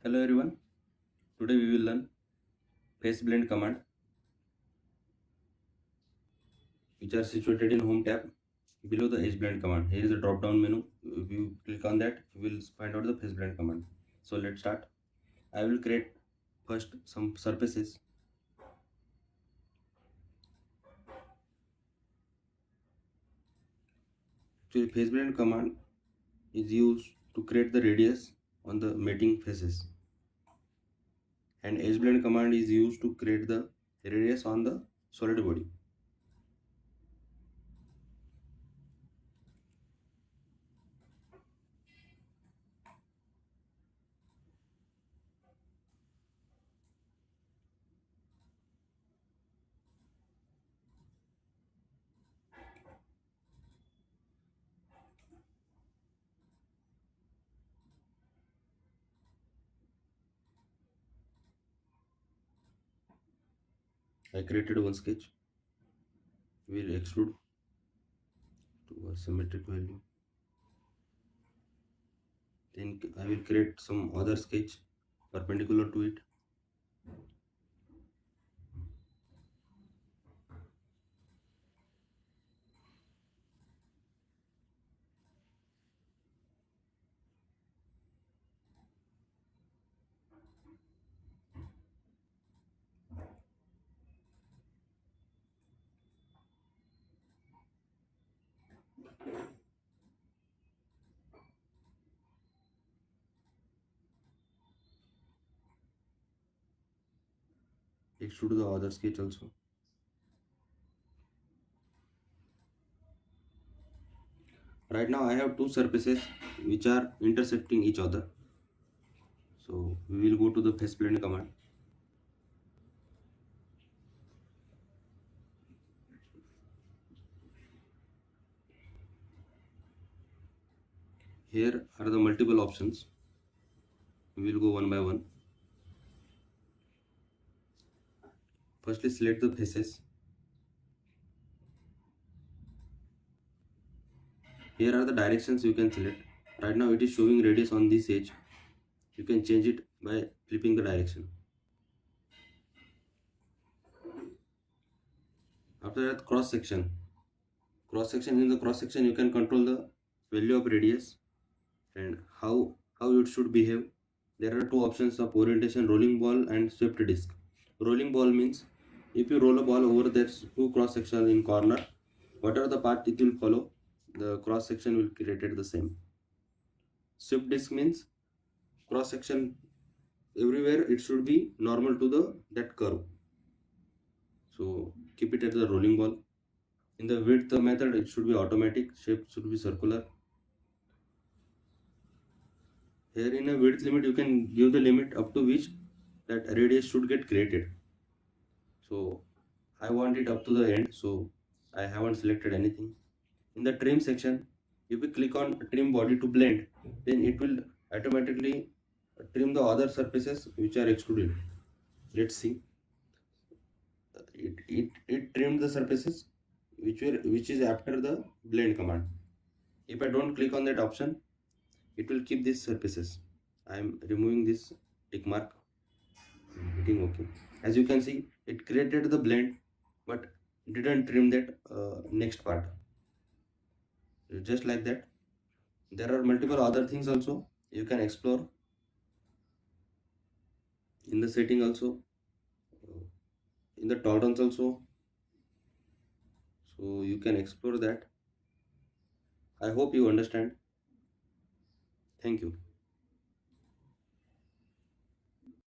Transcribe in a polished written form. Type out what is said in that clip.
Hello everyone. Today we will learn face blend command which are situated in home tab below the edge blend command. Here is a drop down menu. If you click on that, you will find out the face blend command. So let's start. I will create first some surfaces. Actually, face blend command is used to create the radius on the mating faces, and edge blend command is used to create the radius on the solid body. I created one sketch. We will extrude to a symmetric value. Then I will create some other sketch perpendicular to it. Extrude the other sketch also. Right now I have two surfaces which are intercepting each other. So we will go to the face blend command. Here are the multiple options. We will go one by one. Firstly, select the faces. Here are the directions you can select. Right now it is showing radius on this edge. You can change it by flipping the direction. After that, cross section. In the cross section you can control the value of radius and how it should behave. There are two options of orientation: rolling ball and swept disc. Rolling ball means if you roll a ball over there's two cross sections in corner, whatever the path it will follow, the cross section will create it the same. Swept disc means cross section everywhere it should be normal to the that curve. So keep it at the rolling ball. In the width method it should be automatic, shape should be circular. Here in a width limit you can give the limit up to which that radius should get created. So I want it up to the end, so I haven't selected anything. In the trim section, if we click on trim body to blend, then it will automatically trim the other surfaces which are extruded. Let's see. It trimmed the surfaces which is after the blend command. If I don't click on that option, it will keep these surfaces. I am removing this tick mark, hitting OK. As you can see, it created the blend but didn't trim that next part. Just like that, there are multiple other things also you can explore in the setting also, in the tolerance also, so you can explore that. I hope you understand. Thank you.